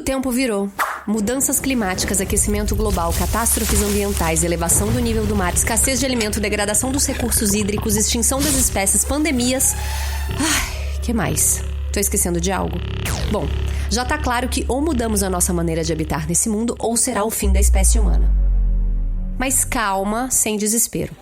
tempo virou. Mudanças climáticas, aquecimento global, catástrofes ambientais, elevação do nível do mar, escassez de alimento, degradação dos recursos hídricos, extinção das espécies, pandemias... que mais? Tô esquecendo de algo? Bom, já tá claro que ou mudamos a nossa maneira de habitar nesse mundo ou será o fim da espécie humana. Mas calma, sem desespero.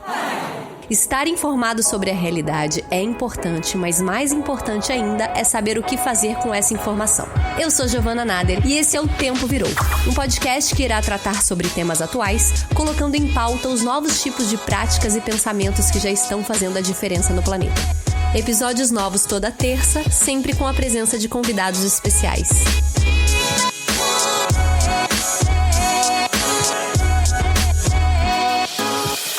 Estar informado sobre a realidade é importante, mas mais importante ainda é saber o que fazer com essa informação. Eu sou Giovana Nader e esse é o Tempo Virou, um podcast que irá tratar sobre temas atuais, colocando em pauta os novos tipos de práticas e pensamentos que já estão fazendo a diferença no planeta. Episódios novos toda terça, sempre com a presença de convidados especiais.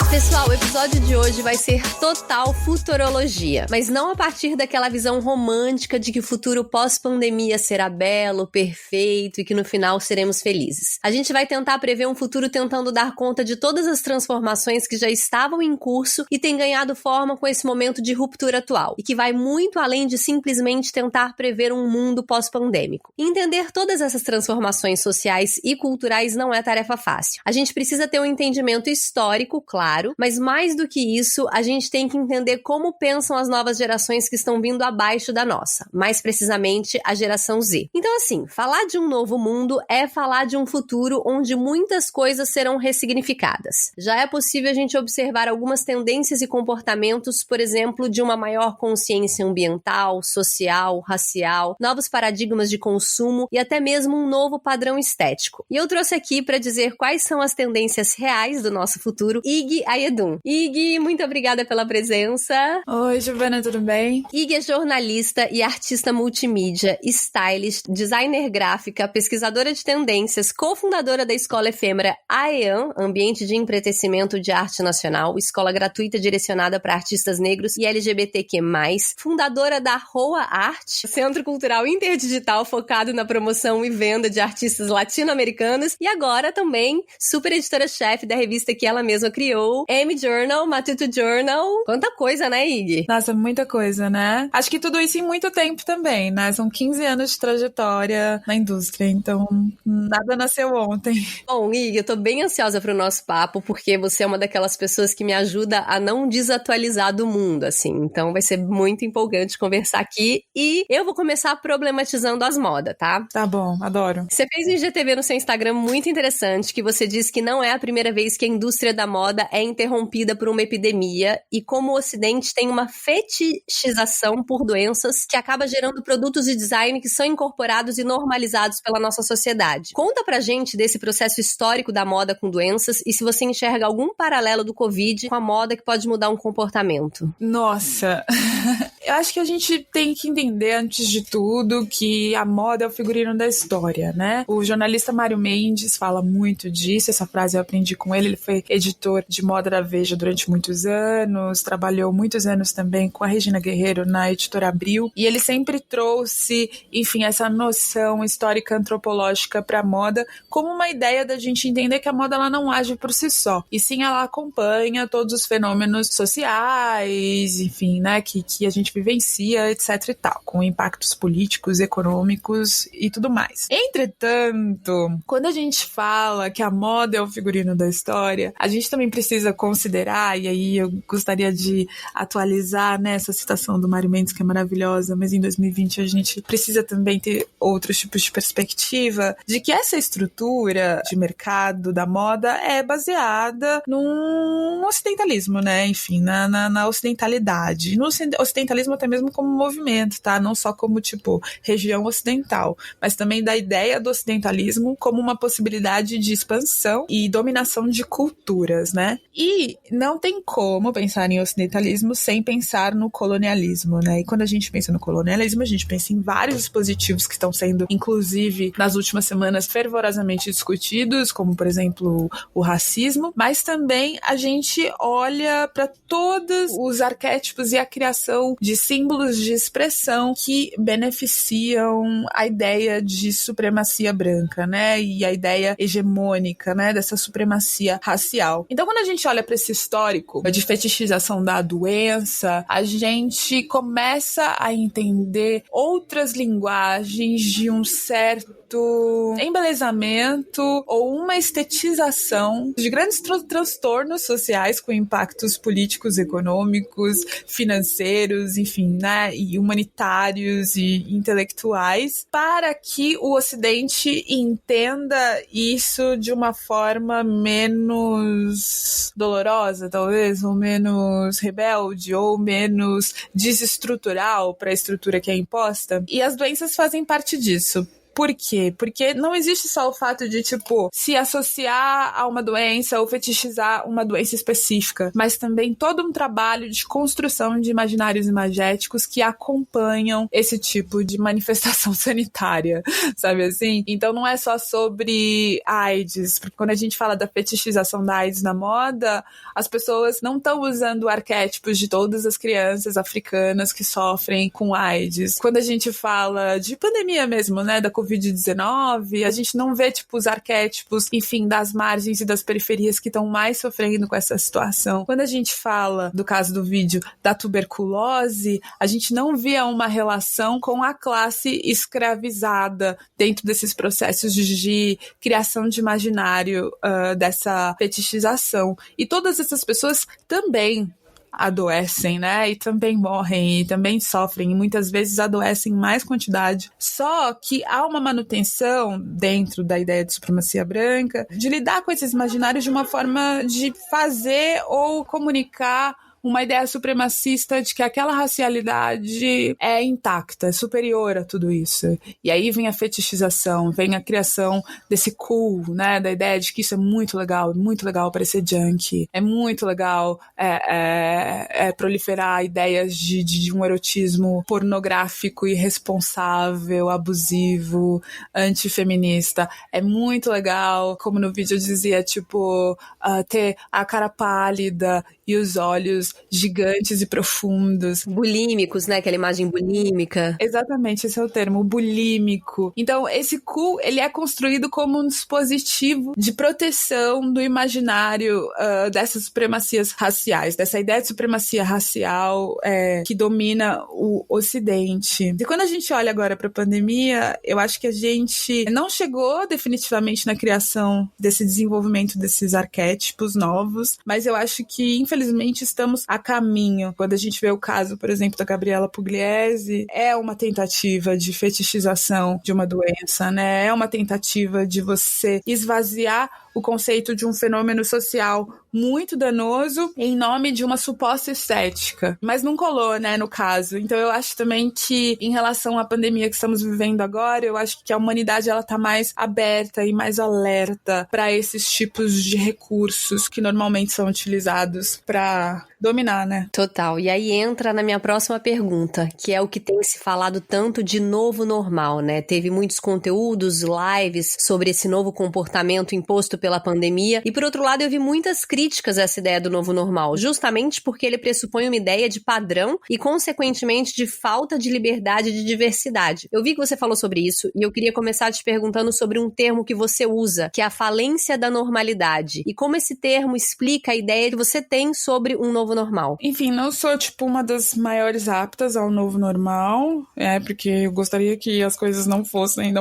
Pessoal, o episódio de hoje vai ser total futurologia, mas não a partir daquela visão romântica de que o futuro pós-pandemia será belo, perfeito e que no final seremos felizes. A gente vai tentar prever um futuro tentando dar conta de todas as transformações que já estavam em curso e têm ganhado forma com esse momento de ruptura atual, e que vai muito além de simplesmente tentar prever um mundo pós-pandêmico. E entender todas essas transformações sociais e culturais não é tarefa fácil. A gente precisa ter um entendimento histórico, claro, mas mais do que isso, a gente tem que entender como pensam as novas gerações que estão vindo abaixo da nossa, mais precisamente a geração Z. Então assim, falar de um novo mundo é falar de um futuro onde muitas coisas serão ressignificadas. Já é possível a gente observar algumas tendências e comportamentos, por exemplo, de uma maior consciência ambiental, social, racial, novos paradigmas de consumo e até mesmo um novo padrão estético. E eu trouxe aqui para dizer quais são as tendências reais do nosso futuro, Ig Ayedun. Ig, muito obrigada pela presença. Oi, Giovana, tudo bem? Ig é jornalista e artista multimídia, stylist, designer gráfica, pesquisadora de tendências, cofundadora da escola efêmera AEAN, Ambiente de Empretecimento de Arte Nacional, escola gratuita direcionada para artistas negros e LGBTQ+, fundadora da Roa Art, centro cultural interdigital focado na promoção e venda de artistas latino-americanos, e agora também super editora-chefe da revista que ela mesma criou, M Journal, Matuto Journal. Quanta coisa, né, Ig? Nossa, muita coisa, né? Acho que tudo isso em muito tempo também, né? São 15 anos de trajetória na indústria, então nada nasceu ontem. Bom, Ig, eu tô bem ansiosa pro nosso papo, porque você é uma daquelas pessoas que me ajuda a não desatualizar do mundo, assim. Então vai ser muito empolgante conversar aqui e eu vou começar problematizando as modas, tá? Tá bom, adoro. Você fez um IGTV no seu Instagram muito interessante, que você diz que não é a primeira vez que a indústria da moda é interrompida por uma epidemia e como o Ocidente tem uma fetichização por doenças que acaba gerando produtos de design que são incorporados e normalizados pela nossa sociedade. Conta pra gente desse processo histórico da moda com doenças e se você enxerga algum paralelo do Covid com a moda que pode mudar um comportamento. Nossa, eu acho que a gente tem que entender, antes de tudo, que a moda é o figurino da história, né? O jornalista Mário Mendes fala muito disso, essa frase eu aprendi com ele foi editor de moda da Veja durante muitos anos, trabalhou muitos anos também com a Regina Guerreiro na editora Abril, e ele sempre trouxe, enfim, essa noção histórica antropológica para a moda como uma ideia da gente entender que a moda ela não age por si só, e sim ela acompanha todos os fenômenos sociais, enfim, né, que a gente vivencia, etc e tal, com impactos políticos, econômicos e tudo mais. Entretanto, quando a gente fala que a moda é o figurino da história, a gente também precisa considerar, e aí eu gostaria de atualizar, né, essa citação do Mário Mendes, que é maravilhosa, mas em 2020 a gente precisa também ter outros tipos de perspectiva, de que essa estrutura de mercado da moda é baseada no ocidentalismo, né, enfim, na ocidentalidade. No ocidentalismo até mesmo como movimento, tá? Não só como, tipo, região ocidental, mas também da ideia do ocidentalismo como uma possibilidade de expansão e dominação de culturas, né? E não tem como pensar em ocidentalismo sem pensar no colonialismo, né? E quando a gente pensa no colonialismo, a gente pensa em vários dispositivos que estão sendo, inclusive, nas últimas semanas, fervorosamente discutidos, como, por exemplo, o racismo, mas também a gente olha para todos os arquétipos e a criação de de símbolos de expressão que beneficiam a ideia de supremacia branca, né? E a ideia hegemônica, né? Dessa supremacia racial. Então, quando a gente olha para esse histórico de fetichização da doença, a gente começa a entender outras linguagens de um certo embelezamento ou uma estetização de grandes transtornos sociais com impactos políticos, econômicos, financeiros, enfim, né, e humanitários e intelectuais, para que o Ocidente entenda isso de uma forma menos dolorosa, talvez, ou menos rebelde, ou menos desestrutural para a estrutura que é imposta. E as doenças fazem parte disso. Por quê? Porque não existe só o fato de, tipo, se associar a uma doença ou fetichizar uma doença específica, mas também todo um trabalho de construção de imaginários imagéticos que acompanham esse tipo de manifestação sanitária, sabe assim? Então não é só sobre AIDS, porque quando a gente fala da fetichização da AIDS na moda, as pessoas não estão usando arquétipos de todas as crianças africanas que sofrem com AIDS. Quando a gente fala de pandemia mesmo, né, da Covid-19, a gente não vê, tipo, os arquétipos, enfim, das margens e das periferias que estão mais sofrendo com essa situação. Quando a gente fala, do caso do vídeo, da tuberculose, a gente não via uma relação com a classe escravizada dentro desses processos de criação de imaginário dessa fetichização. E todas essas pessoas também adoecem, né? E também morrem, e também sofrem, e muitas vezes adoecem em mais quantidade. Só que há uma manutenção dentro da ideia de supremacia branca de lidar com esses imaginários de uma forma de fazer ou comunicar uma ideia supremacista de que aquela racialidade é intacta, é superior a tudo isso. E aí vem a fetichização, vem a criação desse cool, né, da ideia de que isso é muito legal parecer junkie, é muito legal proliferar ideias de um erotismo pornográfico, irresponsável, abusivo, antifeminista. É muito legal, como no vídeo eu dizia, tipo, ter a cara pálida e os olhos gigantes e profundos. Bulímicos, né? Aquela imagem bulímica. Exatamente, esse é o termo, bulímico. Então, esse cool, ele é construído como um dispositivo de proteção do imaginário dessas supremacias raciais, dessa ideia de supremacia racial que domina o Ocidente. E quando a gente olha agora para a pandemia, eu acho que a gente não chegou definitivamente na criação desse desenvolvimento desses arquétipos novos, mas eu acho que, infelizmente, estamos a caminho. Quando a gente vê o caso, por exemplo, da Gabriela Pugliese, é uma tentativa de fetichização de uma doença, né? É uma tentativa de você esvaziar o conceito de um fenômeno social muito danoso em nome de uma suposta estética. Mas não colou, né, no caso. Então eu acho também que, em relação à pandemia que estamos vivendo agora, eu acho que a humanidade, ela tá mais aberta e mais alerta para esses tipos de recursos que normalmente são utilizados para dominar, né? Total. E aí entra na minha próxima pergunta, que é o que tem se falado tanto de novo normal, né? Teve muitos conteúdos, lives sobre esse novo comportamento imposto pela pandemia. E por outro lado, eu vi muitas críticas a essa ideia do novo normal, justamente porque ele pressupõe uma ideia de padrão e, consequentemente, de falta de liberdade e de diversidade. Eu vi que você falou sobre isso e eu queria começar te perguntando sobre um termo que você usa, que é a falência da normalidade. E como esse termo explica a ideia que você tem sobre um novo normal. Enfim, não sou, tipo, uma das maiores aptas ao novo normal, porque eu gostaria que as coisas não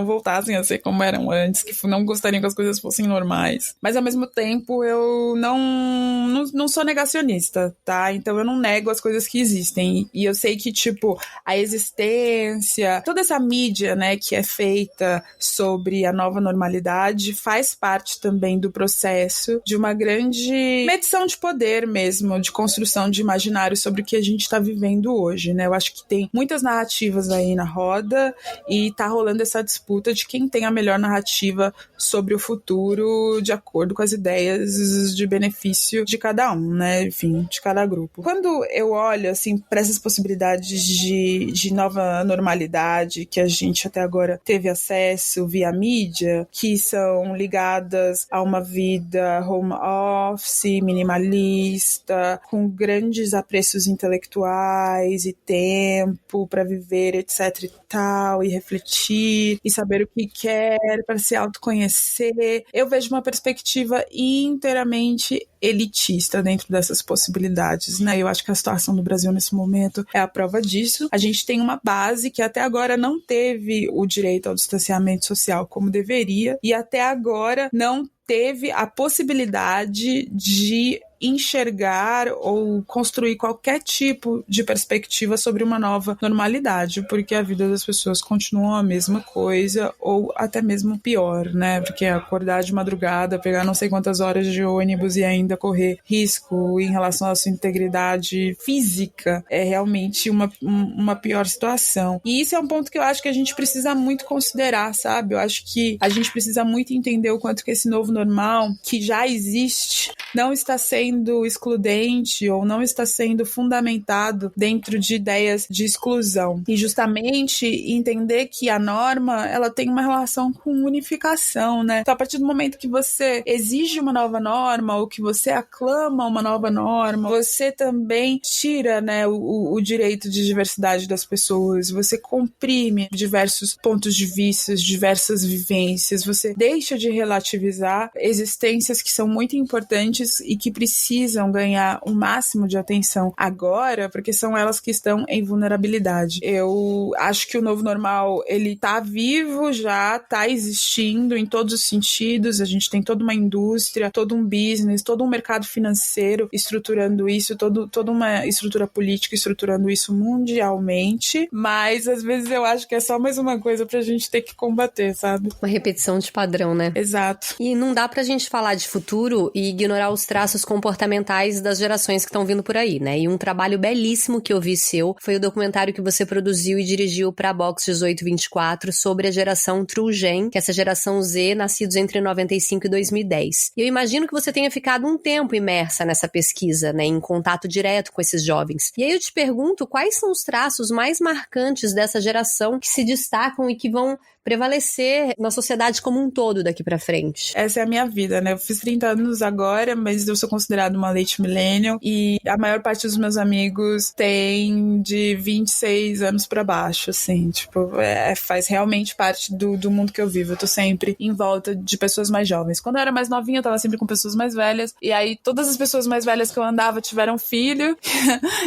voltassem a ser como eram antes, que não gostaria que as coisas fossem normais. Mas, ao mesmo tempo, eu não sou negacionista, tá? Então, eu não nego as coisas que existem. E eu sei que, tipo, a existência, toda essa mídia, né, que é feita sobre a nova normalidade faz parte também do processo de uma grande medição de poder mesmo, de construção de imaginário sobre o que a gente tá vivendo hoje, né? Eu acho que tem muitas narrativas aí na roda e tá rolando essa disputa de quem tem a melhor narrativa sobre o futuro de acordo com as ideias de benefício benefício de cada um, né? Enfim, de cada grupo. Quando eu olho, assim, para essas possibilidades de nova normalidade que a gente até agora teve acesso via mídia, que são ligadas a uma vida home office, minimalista, com grandes apreços intelectuais e tempo para viver, etc e tal, e refletir, e saber o que quer, para se autoconhecer. Eu vejo uma perspectiva inteiramente elitista dentro dessas possibilidades, né? Eu acho que a situação do Brasil nesse momento é a prova disso. A gente tem uma base que até agora não teve o direito ao distanciamento social como deveria, e até agora não teve a possibilidade de enxergar ou construir qualquer tipo de perspectiva sobre uma nova normalidade, porque a vida das pessoas continua a mesma coisa ou até mesmo pior, né? Porque acordar de madrugada, pegar não sei quantas horas de ônibus e ainda correr risco em relação à sua integridade física é realmente uma pior situação. E isso é um ponto que eu acho que a gente precisa muito considerar, sabe? Eu acho que a gente precisa muito entender o quanto que esse novo normal, que já existe, não está sendo excludente ou não está sendo fundamentado dentro de ideias de exclusão. E justamente entender que a norma, ela tem uma relação com unificação, né? Então, a partir do momento que você exige uma nova norma ou que você aclama uma nova norma, você também tira, né, o direito de diversidade das pessoas, você comprime diversos pontos de vista, diversas vivências, você deixa de relativizar existências que são muito importantes e que precisam ganhar o máximo de atenção agora, porque são elas que estão em vulnerabilidade. Eu acho que o novo normal, ele tá vivo já, tá existindo em todos os sentidos, a gente tem toda uma indústria, todo um business, todo um mercado financeiro estruturando isso, toda uma estrutura política estruturando isso mundialmente, mas às vezes eu acho que é só mais uma coisa pra gente ter que combater, sabe? Uma repetição de padrão, né? Exato. E não dá pra gente falar de futuro e ignorar os traços comportamentais das gerações que estão vindo por aí, né? E um trabalho belíssimo que eu vi seu foi o documentário que você produziu e dirigiu pra Box 1824 sobre a geração True Gen, que é essa geração Z, nascidos entre 95 e 2010. E eu imagino que você tenha ficado um tempo imersa nessa pesquisa, né? Em contato direto com esses jovens. E aí eu te pergunto, quais são os traços mais marcantes dessa geração que se destacam e que vão prevalecer na sociedade como um todo daqui pra frente? Essa é a minha vida, né? Eu fiz 30 anos agora, mas eu sou considerada uma late millennial e a maior parte dos meus amigos tem de 26 anos pra baixo, assim, tipo, faz realmente parte do mundo que eu vivo. Eu tô sempre em volta de pessoas mais jovens. Quando eu era mais novinha, eu tava sempre com pessoas mais velhas, e aí todas as pessoas mais velhas que eu andava tiveram filho,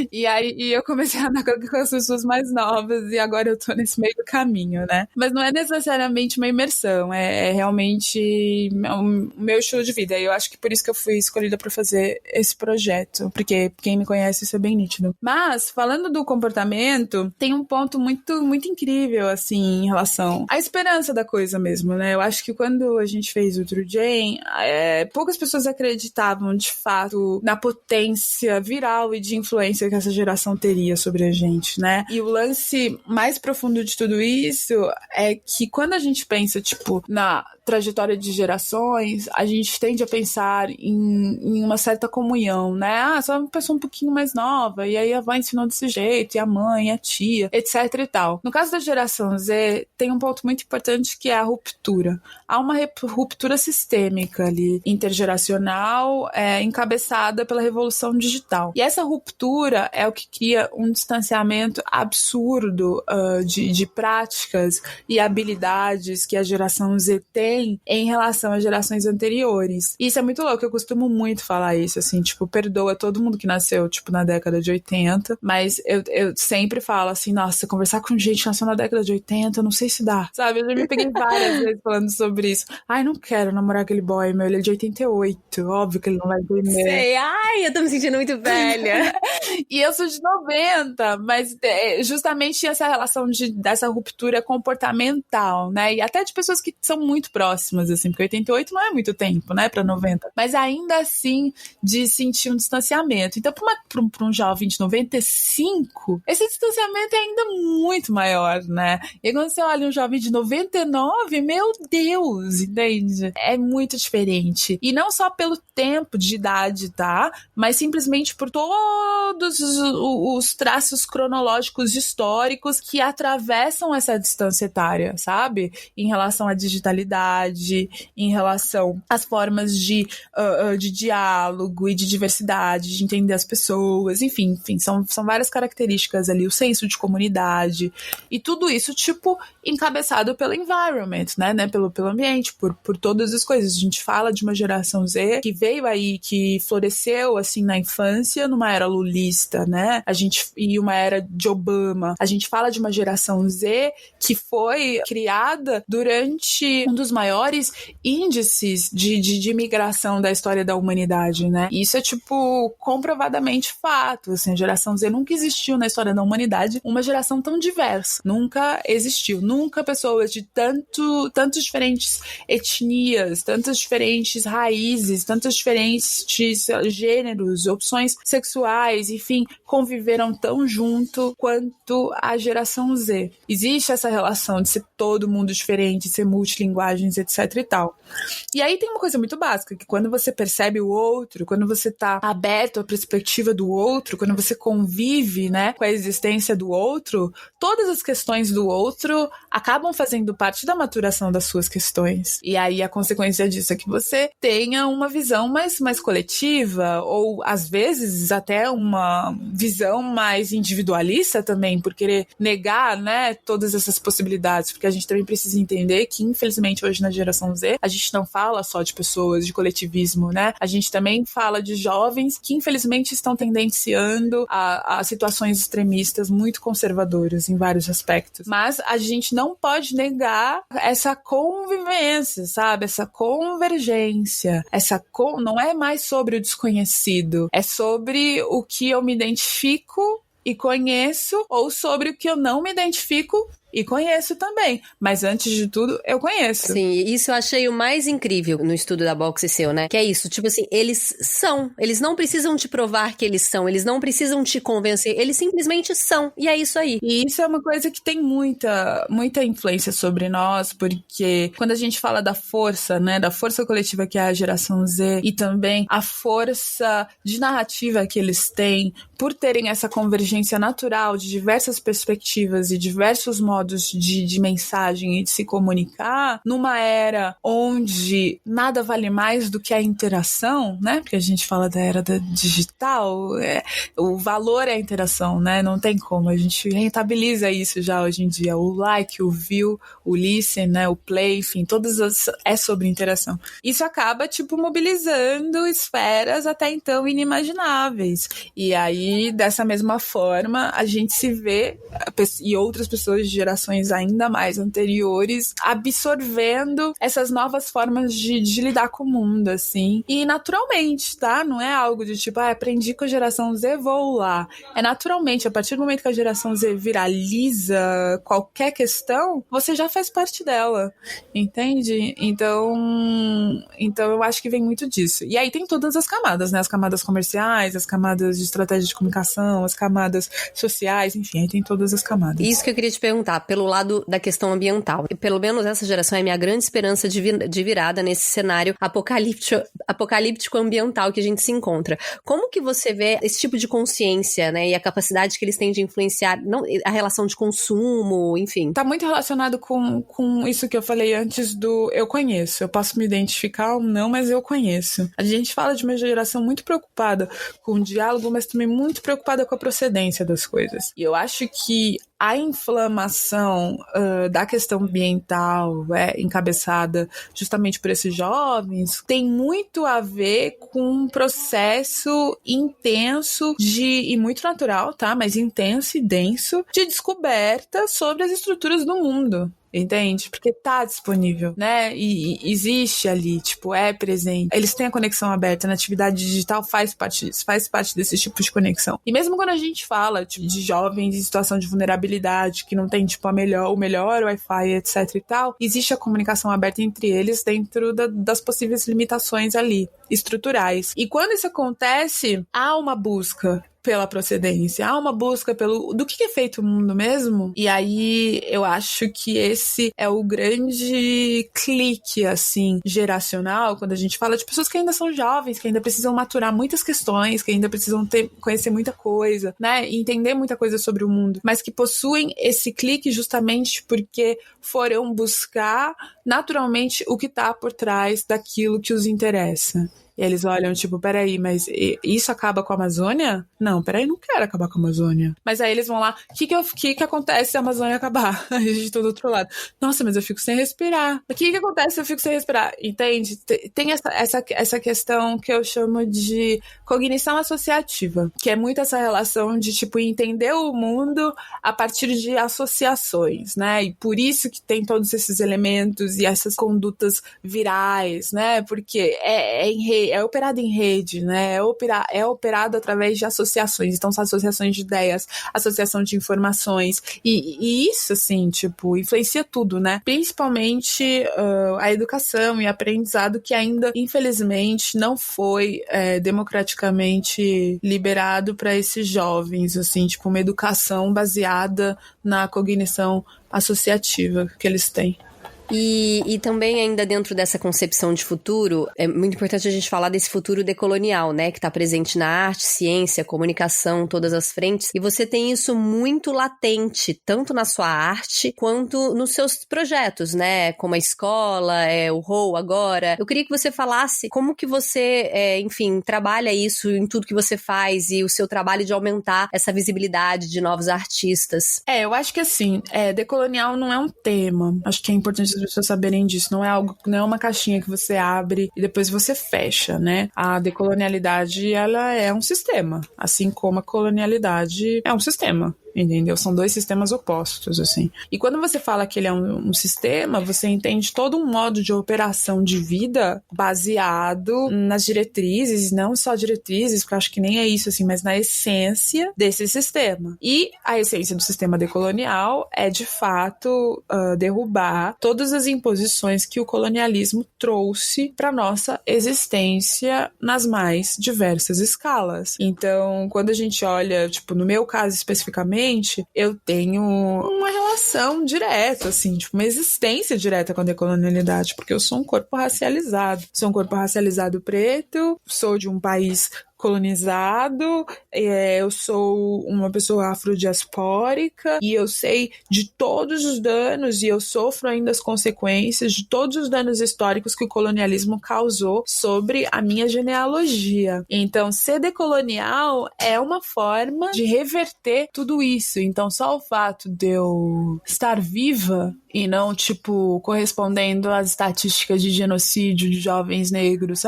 e aí eu comecei a andar com as pessoas mais novas, e agora eu tô nesse meio do caminho, né? Mas não é necessariamente uma imersão, é realmente o meu estilo de vida. E eu acho que por isso que eu fui escolhida para fazer esse projeto, porque quem me conhece, isso é bem nítido. Mas, falando do comportamento, tem um ponto muito, muito incrível, assim, em relação à esperança da coisa mesmo, né? Eu acho que quando a gente fez o True Gen, poucas pessoas acreditavam, de fato, na potência viral e de influência que essa geração teria sobre a gente, né? E o lance mais profundo de tudo isso é que quando a gente pensa, tipo, na trajetória de gerações, a gente tende a pensar em uma certa comunhão, né? Ah, só uma pessoa um pouquinho mais nova, e aí a avó ensinou desse jeito, e a mãe, a tia, etc e tal. No caso da geração Z, tem um ponto muito importante que é a ruptura. Há uma ruptura sistêmica ali, intergeracional, encabeçada pela revolução digital. E essa ruptura é o que cria um distanciamento absurdo de práticas e habilidades que a geração Z tem em relação às gerações anteriores. E isso é muito louco, eu costumo muito falar isso, assim, tipo, perdoa todo mundo que nasceu, tipo, na década de 80, mas eu sempre falo assim, nossa, conversar com gente que nasceu na década de 80, eu não sei se dá, sabe? Eu já me peguei várias vezes falando sobre isso. Ai, não quero namorar aquele boy, meu, ele é de 88, óbvio que ele não vai entender. Sei, ai, eu tô me sentindo muito velha. E eu sou de 90, mas justamente essa relação dessa ruptura comportamental tal, né? E até de pessoas que são muito próximas, assim, porque 88 não é muito tempo, né, pra 90. Mas ainda assim, de sentir um distanciamento. Então, pra um jovem de 95, esse distanciamento é ainda muito maior, né? E quando você olha um jovem de 99, meu Deus, entende? É muito diferente. E não só pelo tempo de idade, tá? Mas simplesmente por todos os traços cronológicos históricos que atravessam essa distância etária, sabe? Em relação à digitalidade, em relação às formas de diálogo e de diversidade, de entender as pessoas, enfim, são várias características ali, o senso de comunidade, e tudo isso, tipo, encabeçado pelo environment, né? Pelo ambiente, por todas as coisas. A gente fala de uma geração Z que veio aí, que floresceu, assim, na infância, numa era lulista, né? E uma era de Obama. A gente fala de uma geração Z que foi criada durante um dos maiores índices de imigração da história da humanidade, né? E isso é, tipo, comprovadamente fato, assim, a geração Z nunca existiu na história da humanidade uma geração tão diversa. Nunca existiu. Nunca pessoas de tantos diferentes etnias, tantas diferentes raízes, tantos diferentes gêneros, opções sexuais, enfim, conviveram tão junto quanto a geração Z. Existe essa relação de ser todo mundo diferente, ser multilinguagens, etc e tal. E aí tem uma coisa muito básica, que quando você percebe o outro, quando você tá aberto à perspectiva do outro, quando você convive, né, com a existência do outro, todas as questões do outro acabam fazendo parte da maturação das suas questões. E aí a consequência disso é que você tenha uma visão mais coletiva, ou às vezes até uma visão mais individualista também, por querer negar, né, todas essas possibilidades, porque a gente também precisa entender que, infelizmente, hoje na geração Z, a gente não fala só de pessoas, de coletivismo, né? A gente também fala de jovens que, infelizmente, estão tendenciando a situações extremistas muito conservadoras em vários aspectos. Mas a gente não pode negar essa convivência, sabe? Essa convergência. Não é mais sobre o desconhecido, é sobre o que eu me identifico e conheço, ou sobre o que eu não me identifico e conheço também. Mas antes de tudo, eu conheço. Sim, isso eu achei o mais incrível no estudo da Boxe seu, né? Que é isso, tipo assim, eles não precisam te provar que eles são, eles não precisam te convencer, eles simplesmente são, e é isso aí. E isso é uma coisa que tem muita influência sobre nós, porque quando a gente fala da força, né, da força coletiva que é a geração Z, e também a força de narrativa que eles têm, por terem essa convergência natural de diversas perspectivas e diversos modos de mensagem e de se comunicar, numa era onde nada vale mais do que a interação, né? Porque a gente fala da era digital, o valor é a interação, né? Não tem como, a gente rentabiliza isso já hoje em dia. O like, o view, o listen, né? O play, enfim, é sobre interação. Isso acaba, tipo, mobilizando esferas até então inimagináveis. E aí, dessa mesma forma, a gente se vê, e outras pessoas de gerações ainda mais anteriores, absorvendo essas novas formas de lidar com o mundo, assim. E naturalmente, tá? Não é algo de tipo, aprendi com a geração Z, vou lá. É naturalmente, a partir do momento que a geração Z viraliza qualquer questão, você já faz parte dela, entende? Então eu acho que vem muito disso. E aí tem todas as camadas, né? As camadas comerciais, as camadas de estratégia de comunicação, as camadas sociais, enfim, aí tem todas as camadas. Isso que eu queria te perguntar, pelo lado da questão ambiental. Pelo menos essa geração é a minha grande esperança de virada nesse cenário apocalíptico ambiental que a gente se encontra. Como que você vê esse tipo de consciência, né, e a capacidade que eles têm de influenciar a relação de consumo, enfim? Tá muito relacionado com isso que eu falei antes do eu conheço. Eu posso me identificar ou não, mas eu conheço. A gente fala de uma geração muito preocupada com o diálogo, mas também muito preocupada com a procedência das coisas. E eu acho que a inflamação da questão ambiental encabeçada justamente por esses jovens tem muito a ver com um processo intenso e muito natural, tá? Mas intenso e denso de descoberta sobre as estruturas do mundo. entende? Porque tá disponível, né? E existe ali, tipo, é presente. Eles têm a conexão aberta, na atividade digital faz parte disso, faz parte desse tipo de conexão. E mesmo quando a gente fala, tipo, de jovens em situação de vulnerabilidade, que não tem, tipo, o melhor Wi-Fi, etc e tal, existe a comunicação aberta entre eles dentro das possíveis limitações ali, estruturais. E quando isso acontece, há uma busca pela procedência, há uma busca do que é feito o mundo mesmo, e aí eu acho que esse é o grande clique, assim, geracional, quando a gente fala de pessoas que ainda são jovens, que ainda precisam maturar muitas questões, que ainda precisam conhecer muita coisa, né, e entender muita coisa sobre o mundo, mas que possuem esse clique justamente porque foram buscar naturalmente o que tá por trás daquilo que os interessa. E eles olham, tipo, peraí, mas isso acaba com a Amazônia? Não, peraí, não quero acabar com a Amazônia. Mas aí eles vão lá, o que acontece se a Amazônia acabar? Aí a gente tá do outro lado. Nossa, mas eu fico sem respirar. O que acontece se eu fico sem respirar? Entende? Tem essa questão que eu chamo de cognição associativa, que é muito essa relação de, tipo, entender o mundo a partir de associações, né? E por isso que tem todos esses elementos e essas condutas virais, né? Porque é operado em rede, né? É operado através de associações. Então, são associações de ideias, associação de informações. E isso, assim, tipo, influencia tudo, né? Principalmente a educação e aprendizado que ainda, infelizmente, não foi democraticamente liberado para esses jovens, assim, tipo, uma educação baseada na cognição associativa que eles têm. E também ainda dentro dessa concepção de futuro, é muito importante a gente falar desse futuro decolonial, né, que está presente na arte, ciência, comunicação, todas as frentes, e você tem isso muito latente, tanto na sua arte, quanto nos seus projetos, né, como a escola, o Rô agora. Eu queria que você falasse como que você, enfim, trabalha isso em tudo que você faz e o seu trabalho de aumentar essa visibilidade de novos artistas. Eu acho que assim, decolonial não é um tema, acho que é importante as pessoas saberem disso, não é uma caixinha que você abre e depois você fecha, né? A decolonialidade, ela é um sistema, assim como a colonialidade é um sistema. Entendeu? São dois sistemas opostos, assim. E quando você fala que ele é um sistema, você entende todo um modo de operação de vida baseado nas diretrizes, não só diretrizes, porque eu acho que nem é isso, assim, mas na essência desse sistema. E a essência do sistema decolonial é, de fato, derrubar todas as imposições que o colonialismo trouxe para nossa existência nas mais diversas escalas. Então, quando a gente olha, tipo, no meu caso especificamente, eu tenho uma relação direta, assim, tipo, uma existência direta com a decolonialidade, porque eu sou um corpo racializado. Sou um corpo racializado preto, sou de um país colonizado, eu sou uma pessoa afrodiaspórica e eu sei de todos os danos e eu sofro ainda as consequências de todos os danos históricos que o colonialismo causou sobre a minha genealogia. Então, ser decolonial é uma forma de reverter tudo isso. Então, só o fato de eu estar viva e não, tipo, correspondendo às estatísticas de genocídio de jovens negros,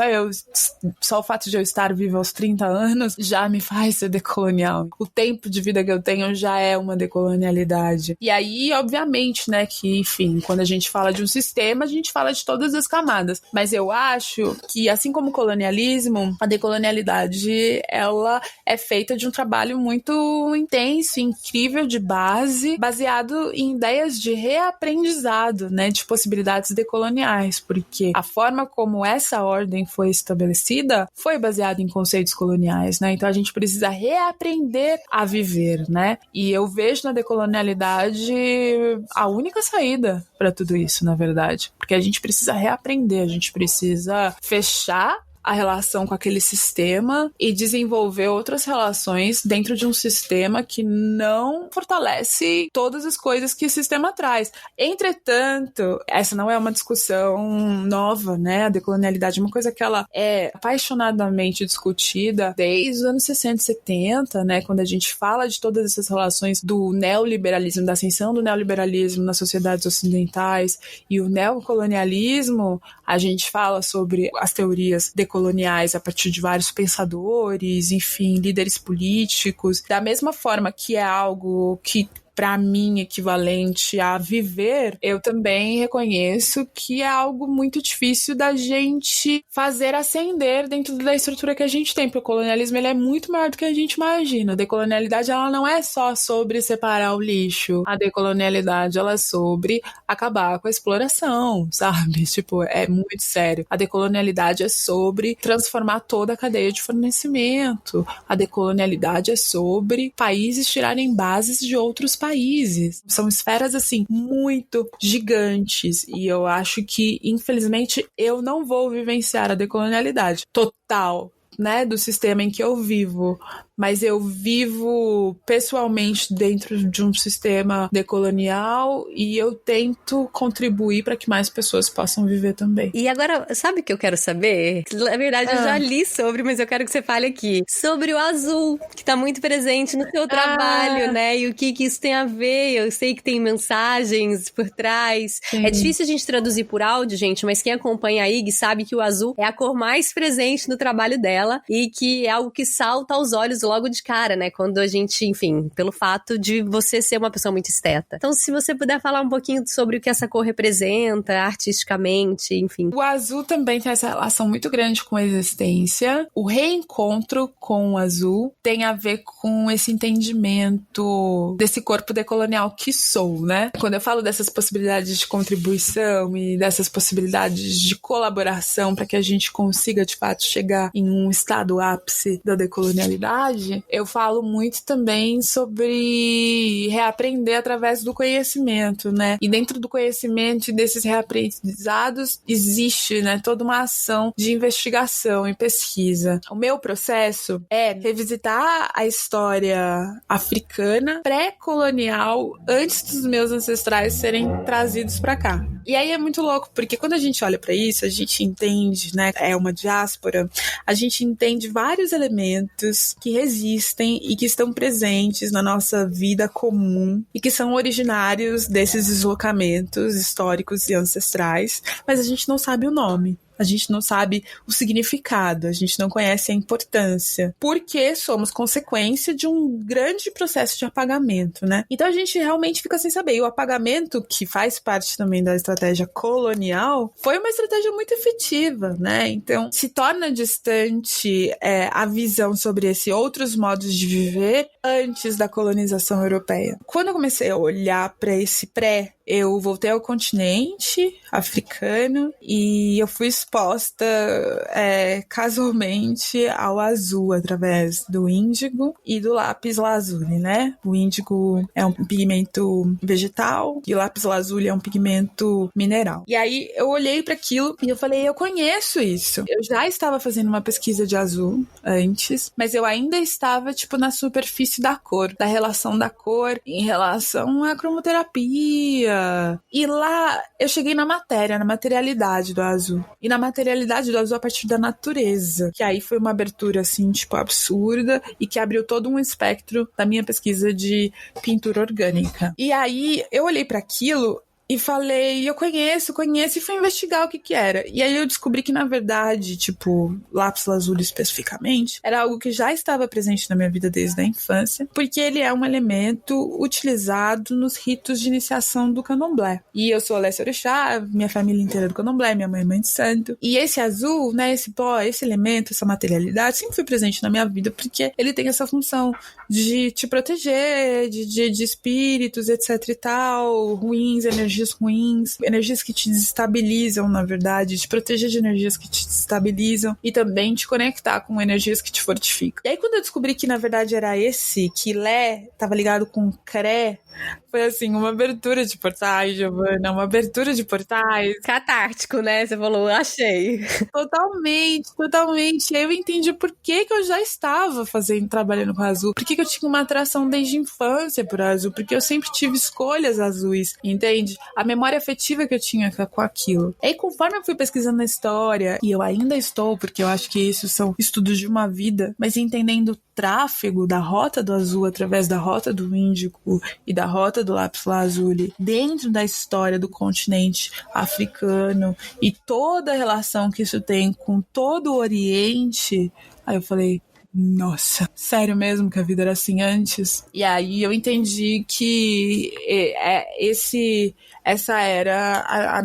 só o fato de eu estar viva aos 30 anos já me faz ser decolonial. O tempo de vida que eu tenho já é uma decolonialidade. E aí, obviamente, né, que, enfim, quando a gente fala de um sistema, a gente fala de todas as camadas. Mas eu acho que, assim como o colonialismo, a decolonialidade, ela é feita de um trabalho muito intenso, incrível, de base, baseado em ideias de reaprendizado, né, de possibilidades decoloniais, porque a forma como essa ordem foi estabelecida foi baseada em conceitos coloniais, né? Então a gente precisa reaprender a viver, né? E eu vejo na decolonialidade a única saída para tudo isso, na verdade, porque a gente precisa reaprender, a gente precisa fechar a relação com aquele sistema e desenvolver outras relações dentro de um sistema que não fortalece todas as coisas que o sistema traz. Entretanto, essa não é uma discussão nova, né? A decolonialidade é uma coisa que ela é apaixonadamente discutida desde os anos 60 e 70, né? Quando a gente fala de todas essas relações do neoliberalismo, da ascensão do neoliberalismo nas sociedades ocidentais e o neocolonialismo, a gente fala sobre as teorias decoloniais a partir de vários pensadores, enfim, líderes políticos, da mesma forma que é algo que pra mim, equivalente a viver, eu também reconheço que é algo muito difícil da gente fazer ascender dentro da estrutura que a gente tem, porque o colonialismo ele é muito maior do que a gente imagina. A decolonialidade ela não é só sobre separar o lixo. A decolonialidade ela é sobre acabar com a exploração, sabe? Tipo, é muito sério. A decolonialidade é sobre transformar toda a cadeia de fornecimento. A decolonialidade é sobre países tirarem bases de outros países. São esferas, assim, muito gigantes. E eu acho que, infelizmente, eu não vou vivenciar a decolonialidade total, né, do sistema em que eu vivo. Mas eu vivo pessoalmente dentro de um sistema decolonial e eu tento contribuir para que mais pessoas possam viver também. E agora, sabe o que eu quero saber? Na verdade, eu já li sobre, mas eu quero que você fale aqui. Sobre o azul, que tá muito presente no seu trabalho, né? E o que isso tem a ver. Eu sei que tem mensagens por trás. Sim. É difícil a gente traduzir por áudio, gente, mas quem acompanha a IG sabe que o azul é a cor mais presente no trabalho dela e que é algo que salta aos olhos logo de cara, né? Quando a gente, enfim, pelo fato de você ser uma pessoa muito esteta. Então, se você puder falar um pouquinho sobre o que essa cor representa, artisticamente, enfim. O azul também tem essa relação muito grande com a existência. O reencontro com o azul tem a ver com esse entendimento desse corpo decolonial que sou, né? Quando eu falo dessas possibilidades de contribuição e dessas possibilidades de colaboração para que a gente consiga, de fato, chegar em um estado ápice da decolonialidade, eu falo muito também sobre reaprender através do conhecimento, né? E dentro do conhecimento e desses reaprendizados existe, né, toda uma ação de investigação e pesquisa. O meu processo é revisitar a história africana pré-colonial antes dos meus ancestrais serem trazidos para cá. E aí é muito louco, porque quando a gente olha para isso, a gente entende, né, é uma diáspora, a gente entende vários elementos que existem e que estão presentes na nossa vida comum e que são originários desses deslocamentos históricos e ancestrais, mas a gente não sabe o nome. A gente não sabe o significado, a gente não conhece a importância, porque somos consequência de um grande processo de apagamento, né? Então a gente realmente fica sem saber. E o apagamento, que faz parte também da estratégia colonial, foi uma estratégia muito efetiva, né? Então se torna distante a visão sobre esses outros modos de viver antes da colonização europeia. Quando eu comecei a olhar para esse eu voltei ao continente africano e eu fui exposta casualmente ao azul através do índigo e do lápis lazuli, né? O índigo é um pigmento vegetal e o lápis lazuli é um pigmento mineral. E aí eu olhei para aquilo e eu falei, eu conheço isso. Eu já estava fazendo uma pesquisa de azul antes, mas eu ainda estava na superfície da cor, da relação da cor em relação à cromoterapia. E lá eu cheguei na materialidade do azul. E na materialidade do azul a partir da natureza. Que aí foi uma abertura, assim, absurda e que abriu todo um espectro da minha pesquisa de pintura orgânica. E aí eu olhei para aquilo e falei, eu conheço, e fui investigar o que era. E aí eu descobri que, na verdade, lápis lazuli especificamente, era algo que já estava presente na minha vida desde a infância, porque ele é um elemento utilizado nos ritos de iniciação do candomblé. E eu sou Alessia Orixá, minha família inteira é do candomblé, minha mãe é mãe de santo. E esse azul, né, esse pó, esse elemento, essa materialidade, sempre foi presente na minha vida, porque ele tem essa função de te proteger, de espíritos, etc e tal, ruins, energias ruins, energias que te desestabilizam, na verdade, te proteger de energias que te desestabilizam e também te conectar com energias que te fortificam. E aí quando eu descobri que na verdade era esse, que Lé estava ligado com Cré, foi assim, uma abertura de portais, Giovana, uma abertura de portais. Catártico, né? Você falou, achei. Totalmente. Aí eu entendi por que eu já estava trabalhando com azul, por que eu tinha uma atração desde a infância por azul, porque eu sempre tive escolhas azuis, entende? A memória afetiva que eu tinha com aquilo. E aí, conforme eu fui pesquisando a história, e eu ainda estou, porque eu acho que isso são estudos de uma vida, mas entendendo o tráfego da rota do azul através da rota do índico e da rota do lápis lazuli dentro da história do continente africano e toda a relação que isso tem com todo o Oriente, aí eu falei, nossa, sério mesmo que a vida era assim antes? E aí eu entendi que essa era a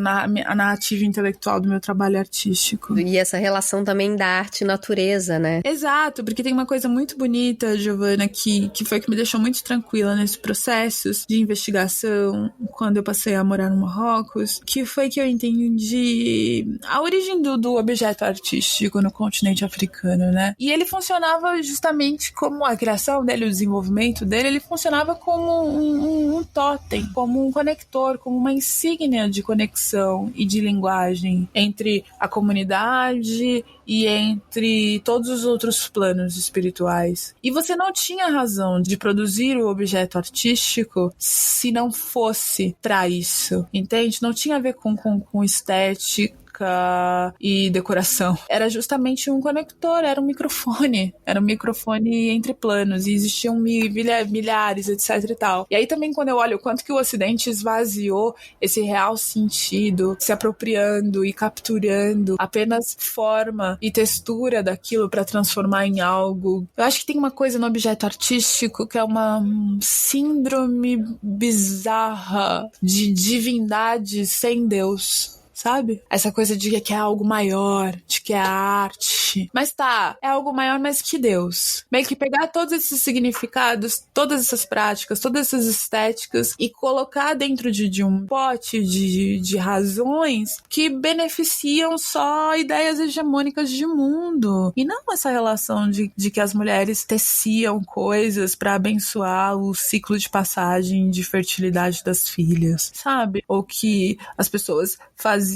narrativa intelectual do meu trabalho artístico. E essa relação também da arte e natureza, né? Exato, porque tem uma coisa muito bonita, Giovana, que foi que me deixou muito tranquila nesses processos de investigação, quando eu passei a morar no Marrocos, que foi que eu entendi a origem do objeto artístico no continente africano, né? E ele funcionava justamente como a criação dele, o desenvolvimento dele, ele funcionava como um totem, como um conector, como uma insígnia de conexão e de linguagem entre a comunidade e entre todos os outros planos espirituais. E você não tinha razão de produzir o objeto artístico se não fosse para isso, entende? Não tinha a ver com estética e decoração. Era justamente um conector, era um microfone entre planos, e existiam milhares, etc e tal. E aí também quando eu olho o quanto que o Ocidente esvaziou esse real sentido, se apropriando e capturando apenas forma e textura daquilo para transformar em algo. Eu acho que tem uma coisa no objeto artístico que é uma síndrome bizarra de divindade sem Deus. Sabe? Essa coisa de que é algo maior, de que é arte. Mas tá, é algo maior, mas que Deus. Meio que pegar todos esses significados, todas essas práticas, todas essas estéticas e colocar dentro de um pote de razões que beneficiam só ideias hegemônicas de mundo. E não essa relação de que as mulheres teciam coisas pra abençoar o ciclo de passagem de fertilidade das filhas, sabe? Ou que as pessoas faziam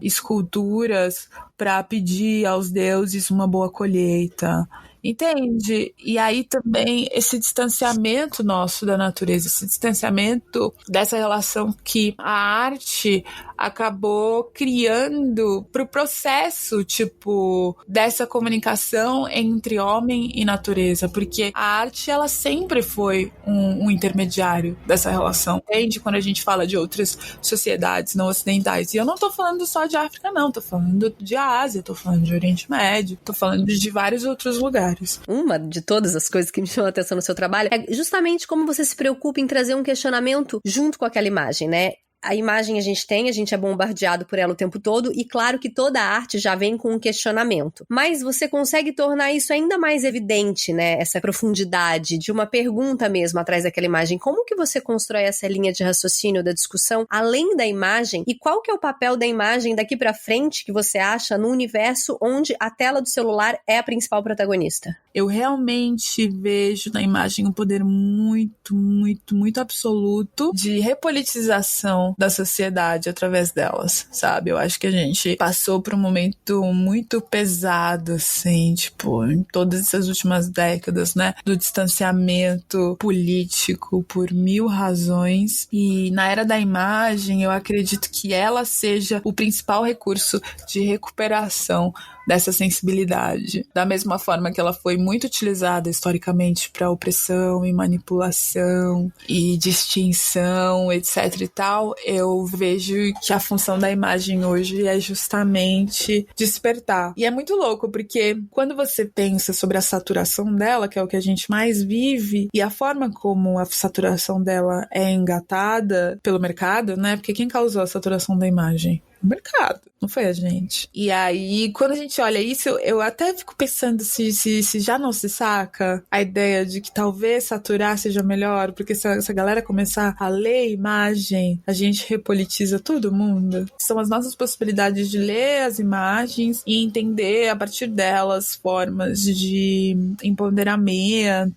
esculturas para pedir aos deuses uma boa colheita. Entende? E aí também esse distanciamento nosso da natureza, esse distanciamento dessa relação que a arte acabou criando pro processo, tipo, dessa comunicação entre homem e natureza, porque a arte, ela sempre foi um intermediário dessa relação, entende? Quando a gente fala de outras sociedades não ocidentais, e eu não tô falando só de África não, tô falando de Ásia, tô falando de Oriente Médio, tô falando de vários outros lugares. Uma de todas as coisas que me chamam a atenção no seu trabalho é justamente como você se preocupa em trazer um questionamento junto com aquela imagem, né? A imagem a gente é bombardeado por ela o tempo todo, e claro que toda a arte já vem com um questionamento. Mas você consegue tornar isso ainda mais evidente, né? Essa profundidade de uma pergunta mesmo atrás daquela imagem. Como que você constrói essa linha de raciocínio da discussão além da imagem? E qual que é o papel da imagem daqui pra frente que você acha no universo onde a tela do celular é a principal protagonista? Eu realmente vejo na imagem um poder muito, muito, muito absoluto de repolitização da sociedade através delas, sabe? Eu acho que a gente passou por um momento muito pesado, assim, tipo, em todas essas últimas décadas, né? Do distanciamento político por mil razões. E na era da imagem, eu acredito que ela seja o principal recurso de recuperação dessa sensibilidade. Da mesma forma que ela foi muito utilizada historicamente para opressão e manipulação e distinção, etc e tal, eu vejo que a função da imagem hoje é justamente despertar. E é muito louco, porque quando você pensa sobre a saturação dela, que é o que a gente mais vive, e a forma como a saturação dela é engatada pelo mercado, né? Porque quem causou a saturação da imagem? O mercado, não foi a gente. E aí, quando a gente olha isso, eu até fico pensando se já não se saca a ideia de que talvez saturar seja melhor, porque se a galera começar a ler imagem, a gente repolitiza todo mundo. São as nossas possibilidades de ler as imagens e entender a partir delas formas de empoderamento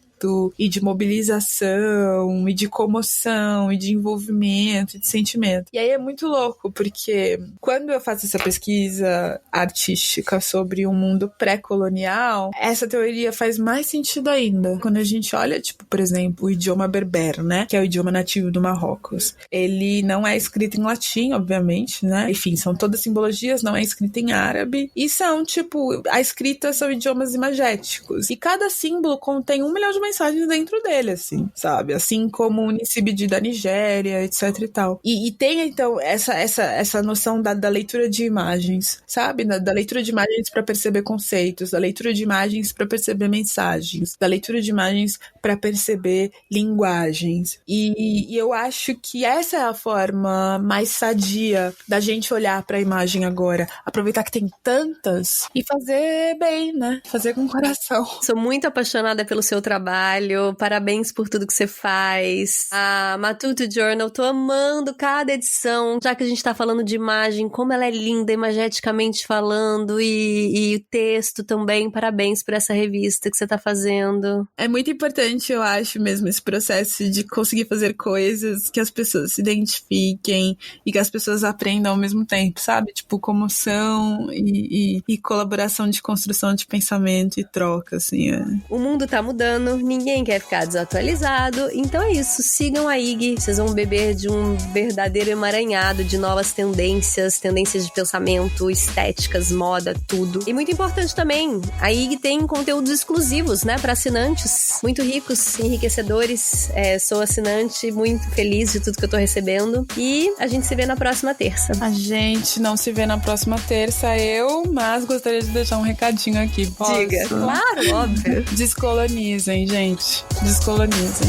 e de mobilização, e de comoção, e de envolvimento, e de sentimento. E aí é muito louco, porque quando eu faço essa pesquisa artística sobre um mundo pré-colonial, essa teoria faz mais sentido ainda. Quando a gente olha, tipo, por exemplo, o idioma berber, né? Que é o idioma nativo do Marrocos. Ele não é escrito em latim, obviamente, né? Enfim, são todas simbologias, não é escrito em árabe. E são, tipo, a escrita são idiomas imagéticos. E cada símbolo contém 1 milhão de mensagens mensagens dentro dele, assim, sabe? Assim como o Unicibidi da Nigéria, etc e tal. E tem, então, essa noção da leitura de imagens, sabe? Da leitura de imagens para perceber conceitos, da leitura de imagens para perceber mensagens, da leitura de imagens para perceber linguagens. E eu acho que essa é a forma mais sadia da gente olhar para a imagem agora. Aproveitar que tem tantas e fazer bem, né? Fazer com o coração. Sou muito apaixonada pelo seu trabalho. Parabéns por tudo que você faz. A Matuto Journal, tô amando cada edição. Já que a gente tá falando de imagem, como ela é linda, imageticamente falando, e o texto também. Parabéns por essa revista que você tá fazendo. É muito importante, eu acho mesmo, esse processo de conseguir fazer coisas que as pessoas se identifiquem e que as pessoas aprendam ao mesmo tempo, sabe? Tipo, comoção e colaboração de construção de pensamento e troca, assim. O mundo tá mudando, ninguém quer ficar desatualizado, então é isso, sigam a IG, vocês vão beber de um verdadeiro emaranhado de novas tendências de pensamento, estéticas, moda, tudo. E muito importante também, a IG tem conteúdos exclusivos, né, para assinantes, muito ricos, enriquecedores. Sou assinante, muito feliz de tudo que eu tô recebendo, e a gente se vê na próxima terça. A gente não se vê na próxima terça, mas gostaria de deixar um recadinho aqui. Posso? Diga. Claro, óbvio. Descolonizem, gente. Descolonizem.